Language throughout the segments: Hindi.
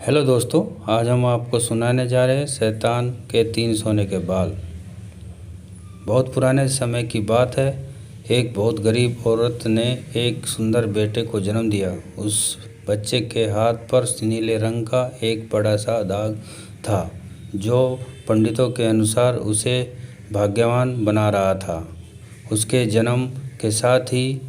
हेलो दोस्तों, आज हम आपको सुनाने जा रहे हैं शैतान के 3 सोने के बाल। बहुत पुराने समय की बात है। एक बहुत गरीब औरत ने एक सुंदर बेटे को जन्म दिया। उस बच्चे के हाथ पर नीले रंग का एक बड़ा सा दाग था, जो पंडितों के अनुसार उसे भाग्यवान बना रहा था। उसके जन्म के साथ ही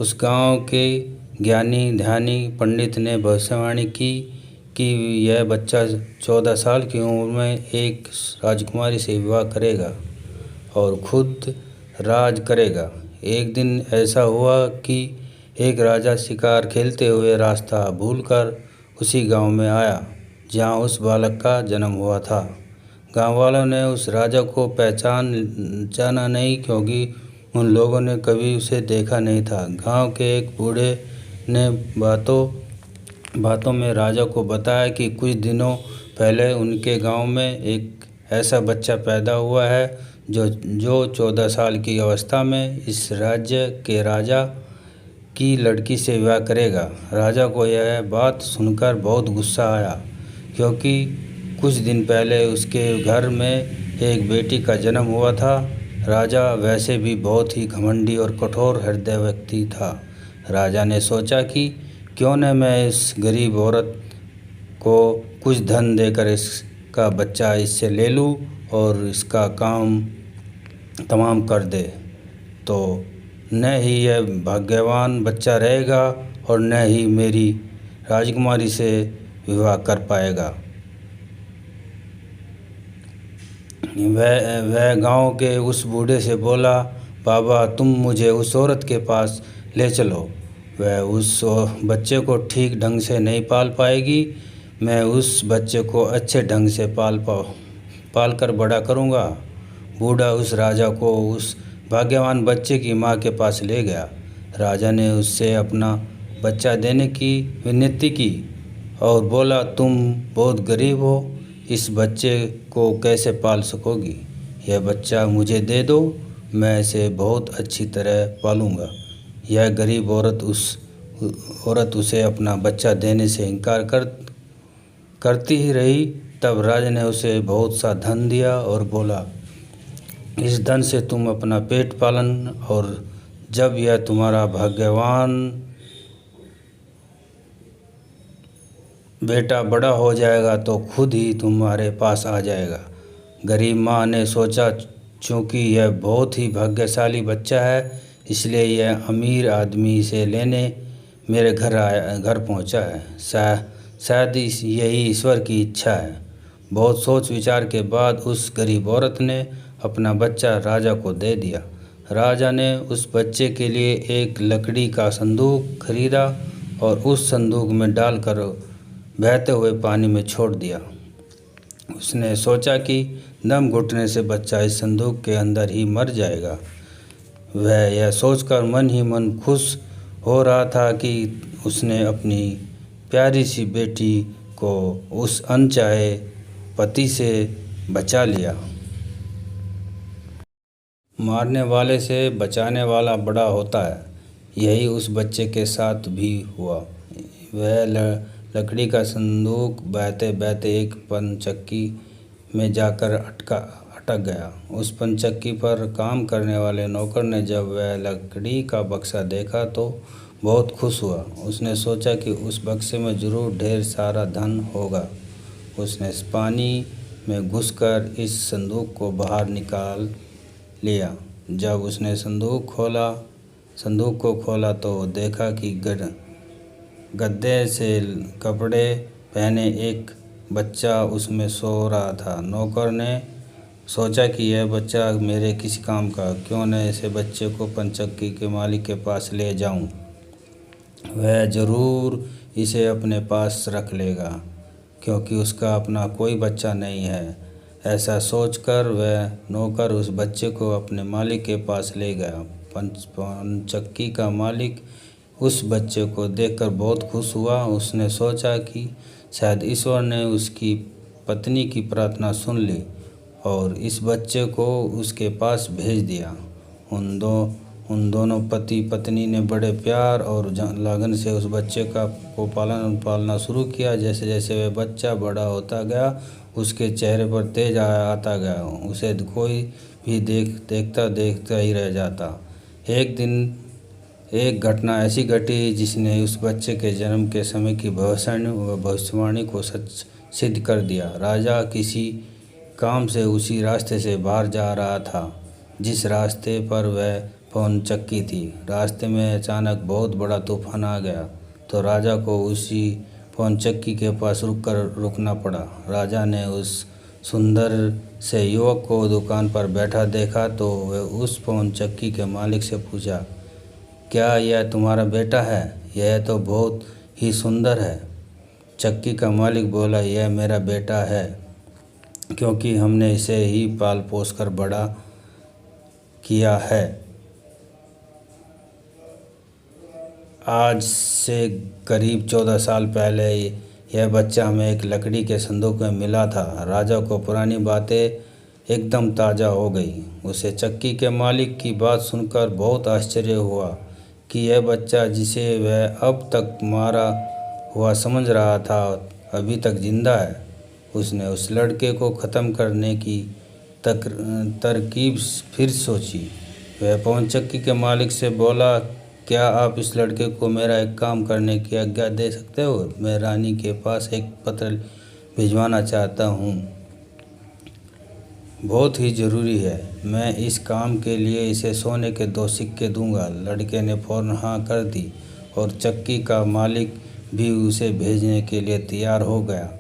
उस गांव के ज्ञानी ध्यानी पंडित ने भविष्यवाणी की कि यह बच्चा 14 साल की उम्र में एक राजकुमारी से विवाह करेगा और खुद राज करेगा। एक दिन ऐसा हुआ कि एक राजा शिकार खेलते हुए रास्ता भूलकर उसी गांव में आया जहां उस बालक का जन्म हुआ था। गांव वालों ने उस राजा को जाना नहीं, क्योंकि उन लोगों ने कभी उसे देखा नहीं था। गांव के एक बूढ़े ने बातों में राजा को बताया कि कुछ दिनों पहले उनके गांव में एक ऐसा बच्चा पैदा हुआ है जो 14 साल की अवस्था में इस राज्य के राजा की लड़की से विवाह करेगा। राजा को यह बात सुनकर बहुत गुस्सा आया, क्योंकि कुछ दिन पहले उसके घर में एक बेटी का जन्म हुआ था। राजा वैसे भी बहुत ही घमंडी और कठोर हृदय व्यक्ति था। राजा ने सोचा कि क्यों न मैं इस गरीब औरत को कुछ धन देकर इसका बच्चा इससे ले लूं और इसका काम तमाम कर दे, तो न ही यह भाग्यवान बच्चा रहेगा और न ही मेरी राजकुमारी से विवाह कर पाएगा। वह गांव के उस बूढ़े से बोला, बाबा तुम मुझे उस औरत के पास ले चलो। वह उस बच्चे को ठीक ढंग से नहीं पाल पाएगी। मैं उस बच्चे को अच्छे ढंग से पाल कर बड़ा करूँगा। बूढ़ा उस राजा को उस भाग्यवान बच्चे की माँ के पास ले गया। राजा ने उससे अपना बच्चा देने की विनती की और बोला, तुम बहुत गरीब हो, इस बच्चे को कैसे पाल सकोगी? यह बच्चा मुझे दे दो, मैं इसे बहुत अच्छी तरह पालूँगा। यह गरीब औरत उसे अपना बच्चा देने से इनकार करती ही रही। तब राजा ने उसे बहुत सा धन दिया और बोला, इस धन से तुम अपना पेट पालन और जब यह तुम्हारा भाग्यवान बेटा बड़ा हो जाएगा तो खुद ही तुम्हारे पास आ जाएगा। गरीब माँ ने सोचा, चूँकि यह बहुत ही भाग्यशाली बच्चा है, इसलिए यह अमीर आदमी से लेने मेरे घर पहुँचा है। शायद यही ईश्वर की इच्छा है। बहुत सोच विचार के बाद उस गरीब औरत ने अपना बच्चा राजा को दे दिया। राजा ने उस बच्चे के लिए एक लकड़ी का संदूक खरीदा और उस संदूक में डालकर बहते हुए पानी में छोड़ दिया। उसने सोचा कि दम घुटने से बच्चा इस संदूक के अंदर ही मर जाएगा। वह यह सोचकर मन ही मन खुश हो रहा था कि उसने अपनी प्यारी सी बेटी को उस अनचाहे पति से बचा लिया। मारने वाले से बचाने वाला बड़ा होता है। यही उस बच्चे के साथ भी हुआ। वह लकड़ी का संदूक बहते बहते एक पनचक्की में जाकर अटक गया। उस पनचक्की पर काम करने वाले नौकर ने जब वह लकड़ी का बक्सा देखा तो बहुत खुश हुआ। उसने सोचा कि उस बक्से में ज़रूर ढेर सारा धन होगा। उसने पानी में घुसकर इस संदूक को बाहर निकाल लिया। जब उसने संदूक को खोला तो देखा कि गद्दे से कपड़े पहने एक बच्चा उसमें सो रहा था। नौकर ने सोचा कि यह बच्चा मेरे किस काम का, क्यों न इसे बच्चे को पनचक्की के मालिक के पास ले जाऊं। वह ज़रूर इसे अपने पास रख लेगा, क्योंकि उसका अपना कोई बच्चा नहीं है। ऐसा सोचकर वह नौकर उस बच्चे को अपने मालिक के पास ले गया। पनचक्की का मालिक उस बच्चे को देखकर बहुत खुश हुआ। उसने सोचा कि शायद ईश्वर ने उसकी पत्नी की प्रार्थना सुन ली और इस बच्चे को उसके पास भेज दिया। उन दोनों पति पत्नी ने बड़े प्यार और लगन से उस बच्चे को पालना शुरू किया। जैसे जैसे वह बच्चा बड़ा होता गया, उसके चेहरे पर तेज आता गया। उसे कोई भी देखता ही रह जाता। एक दिन एक घटना ऐसी घटी जिसने उस बच्चे के जन्म के समय की भविष्यवाणी को सच सिद्ध कर दिया। राजा किसी काम से उसी रास्ते से बाहर जा रहा था जिस रास्ते पर वह पवन चक्की थी। रास्ते में अचानक बहुत बड़ा तूफान आ गया तो राजा को उसी पवन चक्की के पास रुकना पड़ा। राजा ने उस सुंदर से युवक को दुकान पर बैठा देखा तो वह उस पवन चक्की के मालिक से पूछा, क्या यह तुम्हारा बेटा है? यह तो बहुत ही सुंदर है। चक्की का मालिक बोला, यह मेरा बेटा है क्योंकि हमने इसे ही पाल पोस कर बड़ा किया है। आज से करीब 14 साल पहले यह बच्चा हमें एक लकड़ी के संदूक में मिला था। राजा को पुरानी बातें एकदम ताज़ा हो गई। उसे चक्की के मालिक की बात सुनकर बहुत आश्चर्य हुआ कि यह बच्चा जिसे वह अब तक मारा हुआ समझ रहा था अभी तक जिंदा है। उसने उस लड़के को ख़त्म करने की तरकीब फिर सोची। वह पवन चक्की के मालिक से बोला, क्या आप इस लड़के को मेरा एक काम करने की आज्ञा दे सकते हो? मैं रानी के पास एक पत्र भिजवाना चाहता हूँ, बहुत ही ज़रूरी है। मैं इस काम के लिए इसे सोने के 2 सिक्के दूंगा। लड़के ने फ़ौरन हाँ कर दी और चक्की का मालिक भी उसे भेजने के लिए तैयार हो गया।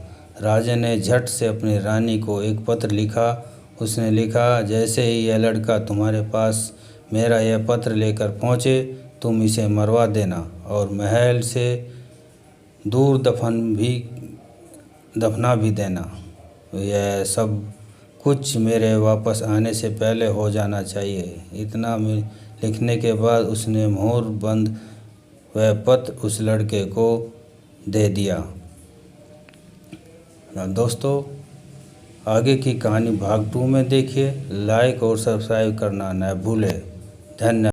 राजा ने झट से अपनी रानी को एक पत्र लिखा। उसने लिखा, जैसे ही यह लड़का तुम्हारे पास मेरा यह पत्र लेकर पहुँचे तुम इसे मरवा देना और महल से दूर दफना भी देना। यह सब कुछ मेरे वापस आने से पहले हो जाना चाहिए। इतना लिखने के बाद उसने मोहर बंद वह पत्र उस लड़के को दे दिया। दोस्तों, आगे की कहानी भाग 2 में देखिए। लाइक और सब्सक्राइब करना न भूलें। धन्यवाद।